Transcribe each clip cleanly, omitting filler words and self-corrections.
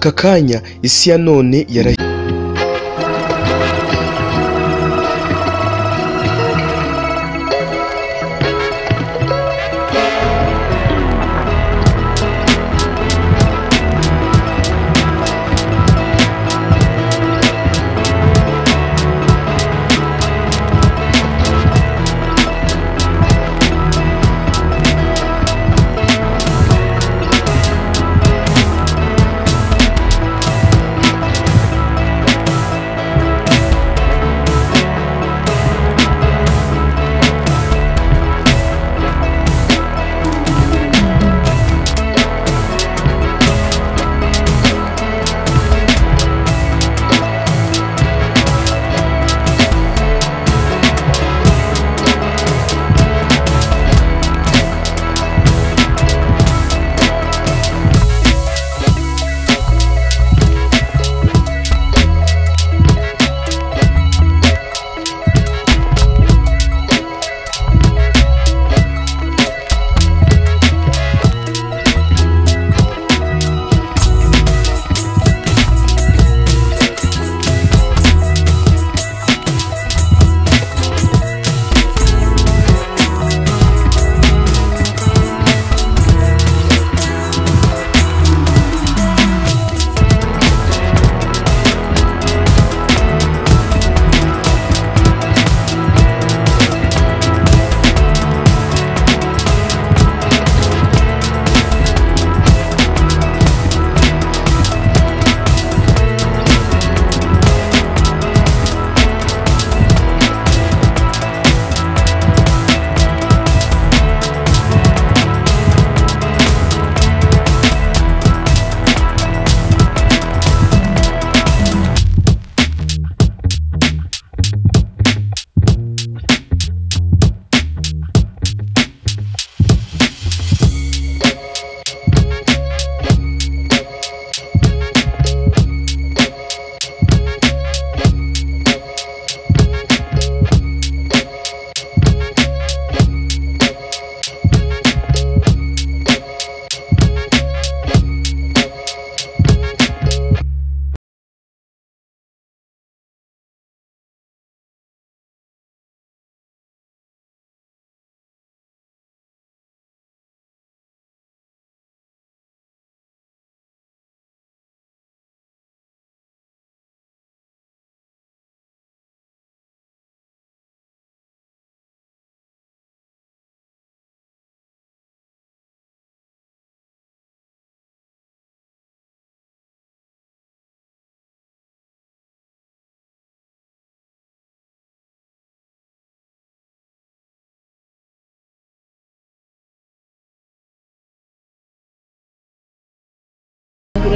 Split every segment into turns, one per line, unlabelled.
aka kanya isi ya none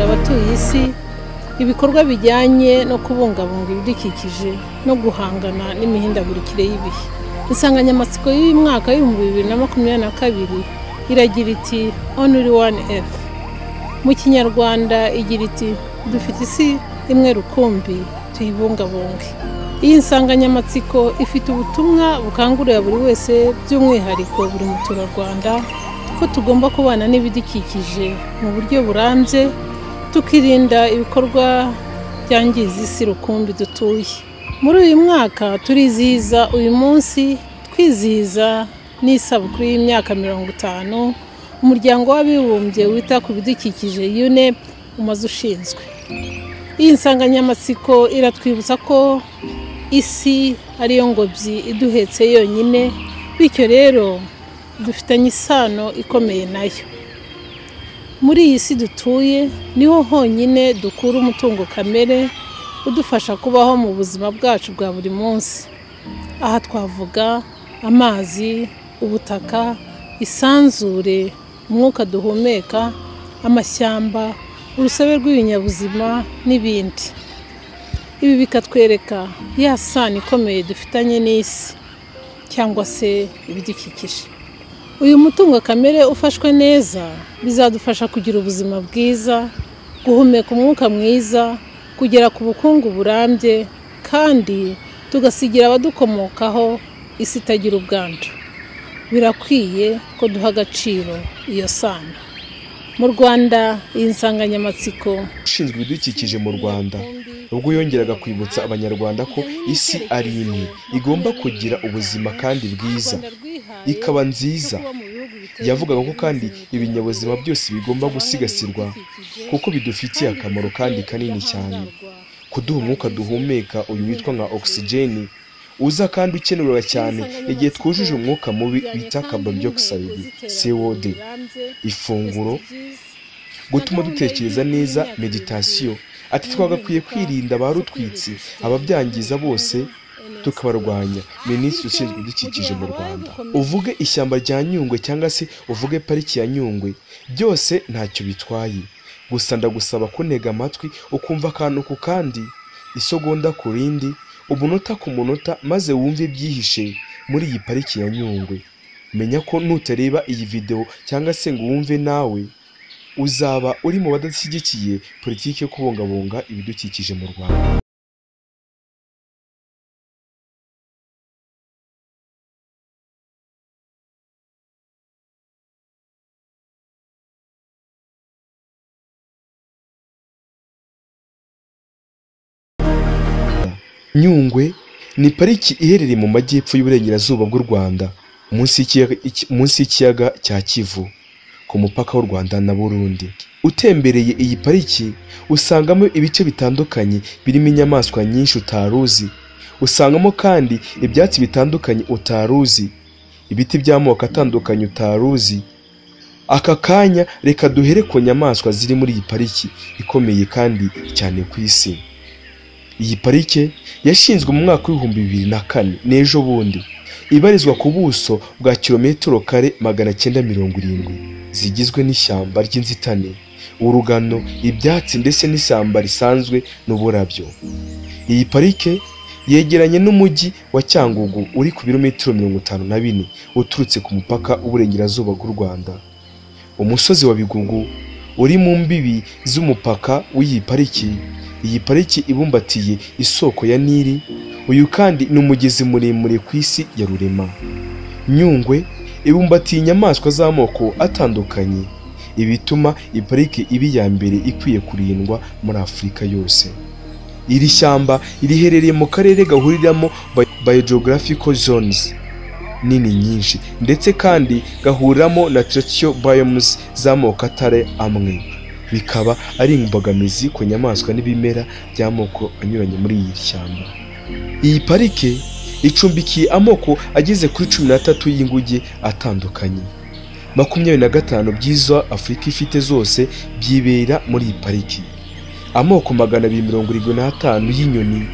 abatuye isi ibikorwa bijyanye no kubungabunga ibidukikije no guhangana n'imihindagurikire y'ibihe. Insanganyamatsiko y'uyu mwaka w'2022 iragira iti Only One Earth. Mu Kinyarwanda igira iti dufite isi imwe rukumbi tuyibungabunge. Iyi nsanganyamatsiko ifite ubutumwa bukangurira buri wese by'umwihariko buri muturarwanda ko tugomba kubana n'ibidukikije mu buryo burambye tukirinda ibikorwa byangiza isi rukumbi dutuye. Muri uyu mwaka turizihiza uyu munsi twizihiza n'isabukuru y'imyaka 50 umuryango w'abibumbye wita ku bidukikije UNEP umaze ushinzwe. Iyi nsanganyamatsiko iratwibutsa ko isi ariyo ngobyi iduhetse yonyine, bityo rero dufitanye isano ikomeye nayo. Muri iyi si dutuye niho honyine dukura umutungo kamere udufasha kubaho mu buzima bwacu bwa buri munsi. Aha twavuga amazi, ubutaka, isanzure, umwuka duhumeka, amashyamba, urusobe rw'ibinyabuzima n'ibindi. Ibi bikatwereka ya sano ikomeye dufitanye n'isi cyangwa se ibidukikije. Uyu mutungo kamere ufashwe neza bizadufasha kugira ubuzima bwiza, guhumeka umwuka mwiza, kugera ku bukungu burambye kandi tugasigira abadukomokaho isi itagira ubwandu. Birakwiye ko duha agaciro iyo sano. mu Rwanda iyi nsanganyamatsiko
ushinzwe ibidukikije mu Rwanda ubwo yongeraga kwibutsa abanyarwanda ko isi ari imwe igomba kugira ubuzima kandi bwiza ikaba nziza. Yavugaga ko kandi ibinyabuzima byose bigomba gusigasirwa kuko bidufitiye akamaro kandi kanini cyane, kuduha umwuka duhumeka uyu witwa nka oxygene uza kandi ukenerwa cyane igihe twujuje umwuka mubi bita carbon dioxide CO2. Ifunguro, gutuma dutekereza neza, meditation. Ati twagakwiye kwirinda abarutwitsi, ababyangiza bose tukabarwanya. Minisitiri ushinzwe ibidukikije mu Rwanda. Uvuge ishyamba rya Nyungwe cyangwa se uvuge pariki ya Nyungwe, byose ntacyo bitwaye. Gusa ndagusaba kuntega amatwi ukumva akantu ku kandi, isogonda ku rindi, umunota ku munota, maze wumve byihishe muri iyi pariki ya Nyungwe. Menya ko nutareba iyi video cyangwa se ngo wumve nawe, uzaba uri mu badashyigikiye politiki yo kubungabunga ibidukikije mu Rwanda. Nyungwe ni pariki iherereye mu majyepfo y'uburengerazuba bw'u Rwanda, munsi y'ikiyaga cya Kivu, ku mupaka w'u Rwanda na Burundi. Utembereye iyi pariki usangamo ibice bitandukanye birimo inyamaswa nyinshi utaruzi, usangamo kandi ibyatsi bitandukanye utaruzi, ibiti by'amoko atandukanye utaruzi. Aka kanya reka duhere ku nyamaswa ziri muri iyi pariki ikomeye kandi cyane ku isi. Iyi parike yashinzwe mu mwaka w'ibihumbi 2004 n'ejo bundi, ibarizwa ku buso bwa kilometero kare 970, zigizwe n'ishyamba ry'inzitane, urugano, ibyatsi ndetse n'ishyamba risanzwe n'uburabyo. Iyi parike yegeranye n'umujyi wa Cyangugu uri ku birometero 54 uturutse ku mupaka w'uburengerazuba bw'u Rwanda. Umusozi wa Bigugu uri mu mbibi z'umupaka w'iyi pariki. Iyi pariki ibumbatiye isoko ya Nili, uyu kandi ni umugezi muremure ku isi ya rurema. Nyungwe ibumbatiye inyamaswa z'amoko atandukanye, ibituma iyi pariki iba iya mbere ikwiye kurindwa muri Afurika yose. Iri shyamba riherereye mu karere gahuriramo biogeographical zones nini nyinshi, ndetse kandi gahuriramo na terrestrial biomes z'amoko atari amwe, bikaba ari imbogamizi ku nyamaswa n'ibimera by'amoko anyuranye muri iri shyamba. Iyi parike icumbikiye amoko ageze kuri 13 y'inguge atandukanye. 25 by'izo Afurika ifite zose byibera muri iyi pariki. Amoko 275 y'inyoni,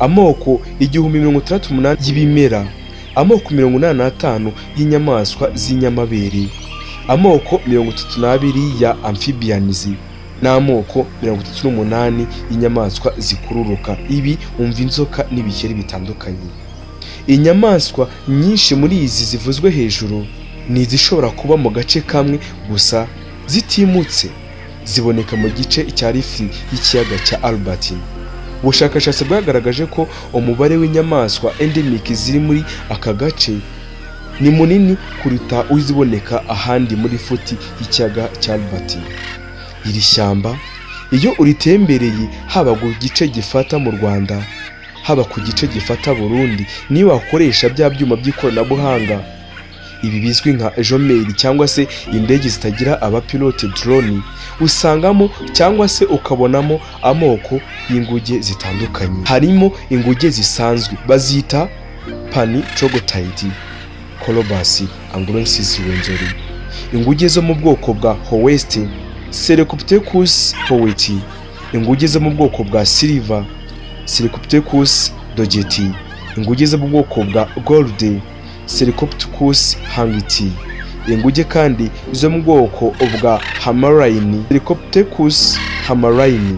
amoko 1068 y'ibimera, amoko 85 y'inyamaswa z'inyamabere, amoko 32 ya amphibians, n'amoko 38 y'inyamaswa zikururuka. Ibi umva inzoka n'ibikeri bitandukanye. Inyamaswa nyinshi muri izi zivuzwe hejuru ni izishobora kuba mu gace kamwe gusa zitimutse, ziboneka mu gice cya rifi y'ikiyaga cya Albert. Ubushakashatsi bwagaragaje ko umubare w'inyamaswa endemic ziri muri aka gace ni munini kuruta uziboneka ahandi muri futi y'ikiyaga cya Albert. Iri shyamba iyo uritembereye, haba ku gice gifata mu Rwanda, haba ku gice gifata Burundi, niyo wakoresha bya byuma by'ikoranabuhanga, ibi bizwi nka jomeri cyangwa se indege zitagira abapilote drone, usangamo cyangwa se ukabonamo amoko y'inguge zitandukanye. Harimo inguge zisanzwe bazita Pani troglodyte, Colobus anguloensis wengeri, inguge zo mu bwoko bwa Howeste, Cercopithecus howeti, inguge zo mu bwoko bwa Silver, Cercopithecus dogeti, inguge zo mu bwoko bwa Gold, Cercopithecus hangiti, inguge kandi zo mu bwoko bwa Hamarine, Cercopithecus hamarine.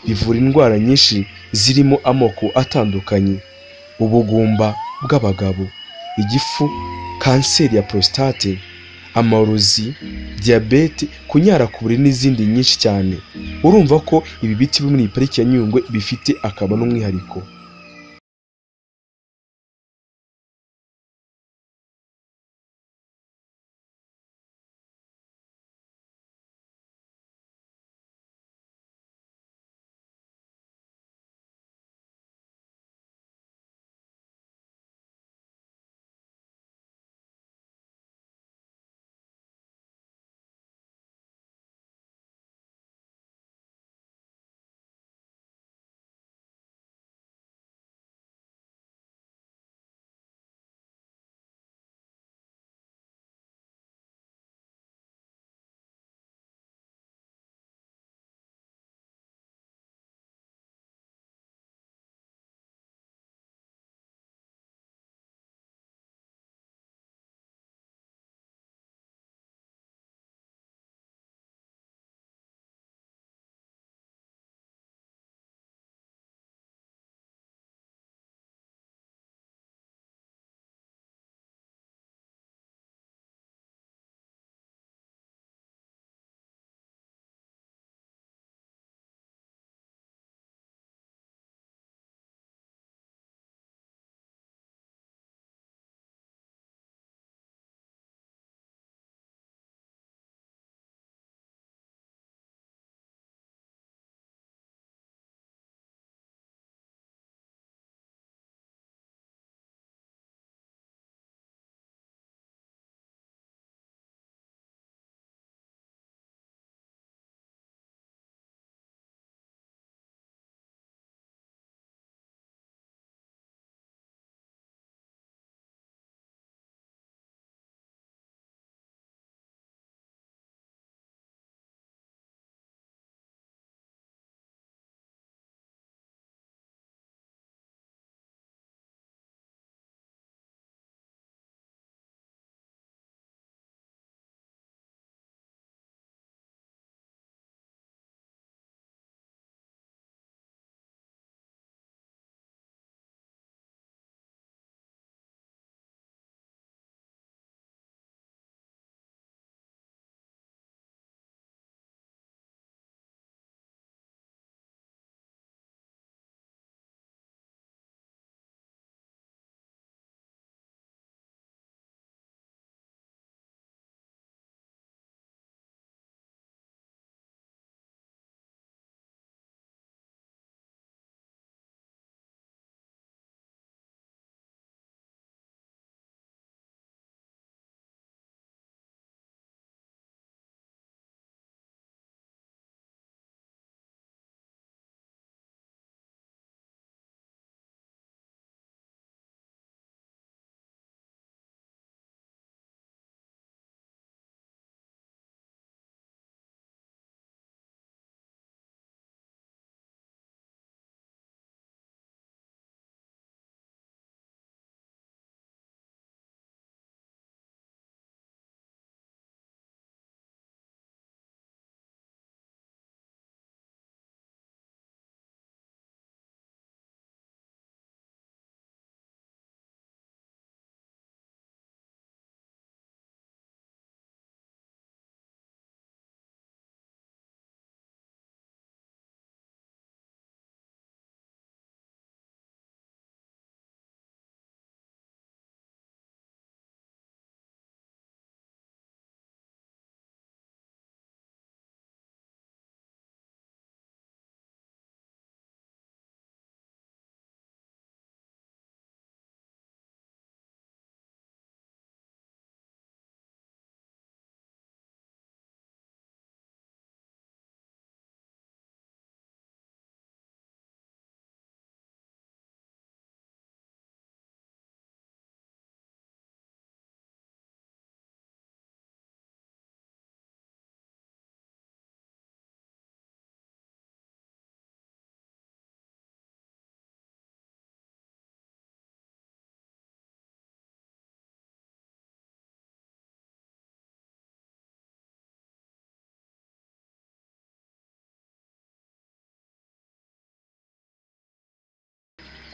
bivura indwara nyinshi zirimo amoko atandukanye: ubugumba bw'abagabo, igifu, kanseri ya prostate, amarozi, diyabete, kunyara ku buriri n'izindi nyinshi cyane. Urumva ko ibi biti biri muri iyi pariki ya Nyungwe bifite akamaro n'umwihariko.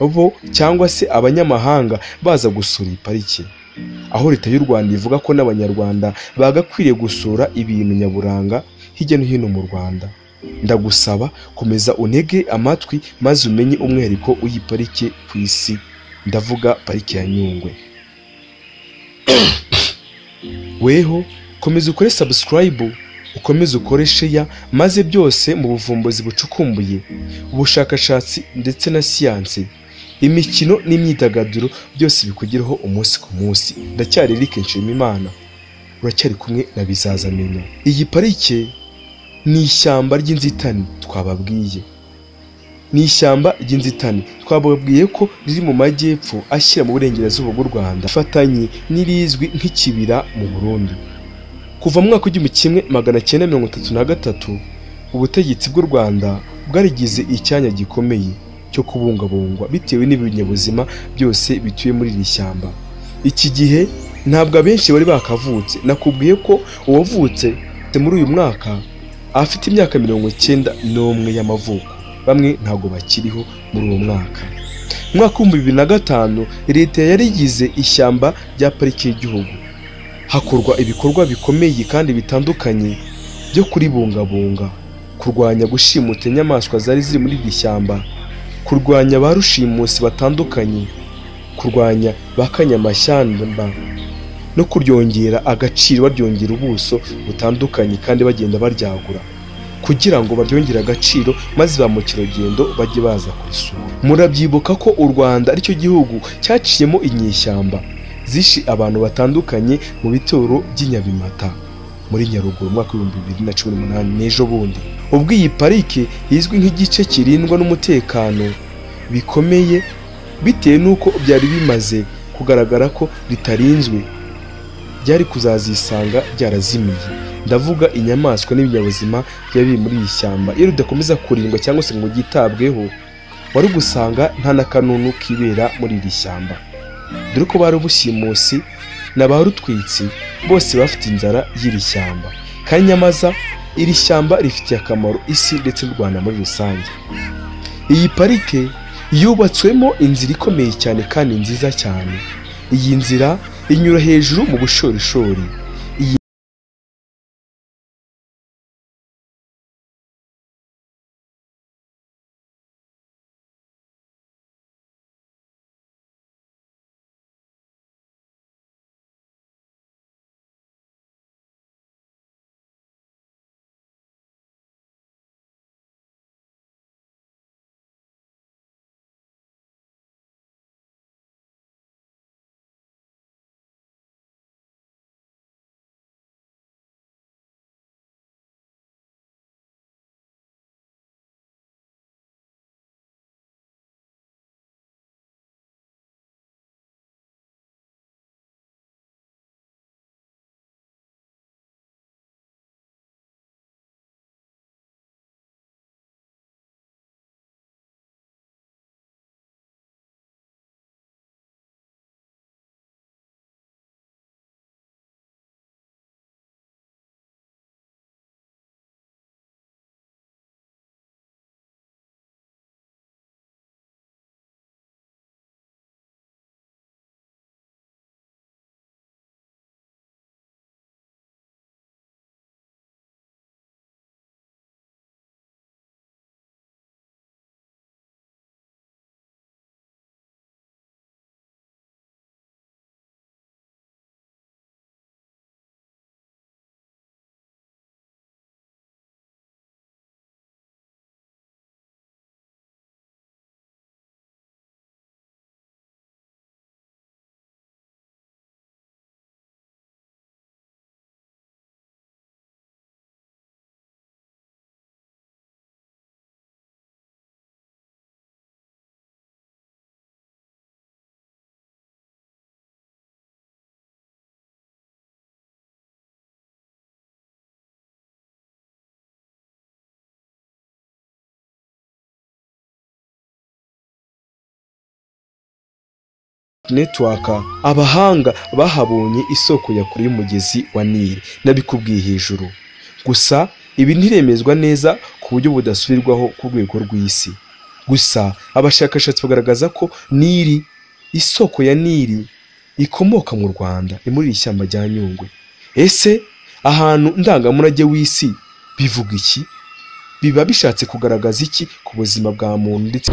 bo cyangwa se abanyamahanga baza gusura iyi pariki, aho leta y'u Rwanda ivuga ko n'abanyarwanda bagakwiriye gusura ibintu nyaburanga hirya no hino mu Rwanda. Ndagusaba komeza unege amatwi maze umenye umwihariko w'iyi pariki ku isi, ndavuga pariki ya Nyungwe. Weho komeza ukore subscribe, ukomeze ukore share, maze byose mu buvumbuzi bucukumbuye, ubushakashatsi ndetse na siyansi, imikino n'imyidagaduro byose bikugeraho umunsi ku munsi. Ndacyari Eric Nshimiyimana, uracyari kumwe na Bizazamenya. Iyi parike ni ishyamba ry'inzitane twababwiye, ni ishyamba ry'inzitane twababwiye ko riri mu majyepfo ashyira mu burengerazuba bw'u Rwanda, ifatanye n'irizwi nk'ikibira mu Burundi. Kuva mu mwaka w'1933 ubutegetsi bw'u Rwanda bwarigize icyanya gikomeye cyo kubungabungwa bitewe n'ibinyabuzima byose bituye muri iri shyamba. Iki gihe ntabwo abenshi bari bakavutse, nakubwiye ko uwavutse muri uyu mwaka afite imyaka 91 y'amavuko, bamwe ntabwo bakiriho muri uwo mwaka. Mu mwaka wa 2005 leta yarigize ishyamba rya pariki y'igihugu, hakorwa ibikorwa bikomeye kandi bitandukanye byo kuribungabunga, kurwanya gushimuta inyamaswa zari ziri muri iri shyamba, kurwanya ba rushimusi batandukanye, kurwanya ba kanyamashyamba no kuryongera agaciro, baryongera ubuso butandukanye kandi bagenda baryagura kugira ngo baryongere agaciro maze ba mukerarugendo bajye baza kurisura. Murabyibuka ko u Rwanda aricyo gihugu cyaciyemo inyeshyamba zishi abantu batandukanye mu bitoro by'inyabimata muri Nyaruguru mu mwaka wa 2018 n'ejo bundi, ubwo iyi parike izwi nk'igice kirindwa n'umutekano bikomeye bitewe n'uko byari bimaze kugaragara ko ritarinzwe, byari kuzazisanga byarazimiye. Ndavuga inyamaswa n'ibinyabuzima byari muri iyi shyamba, iyo rudakomeza kurindwa cyangwa se ngo gitabweho, wari gusanga nta nakanunu kibera muri iri shyamba, dore ko bari ubushimusi na ba rutwitsi bose bafite inzara y'iri shyamba. Kandi nyamaza iri shyamba rifitiye akamaro isi ndetse n'u Rwanda muri rusange. Iyi parike yubatswemo inzira ikomeye cyane kandi nziza cyane. Iyi nzira inyura hejuru mu bushorishori. Network, abahanga bahabonye isoko ya kure y'umugezi wa Nile nabikubwiye hejuru. Gusa ibi ntiremezwa neza ku buryo budasubirwaho ku rwego rw'isi. gusa abashakashatsi bagaragaza ko Nili, isoko ya Nili, ikomoka mu Rwanda, ni muri iri shyamba rya Nyungwe. Ese ahantu ndangamurage w'isi bivuga iki? Biba bishatse kugaragaza iki ku buzima bwa muntu ndetse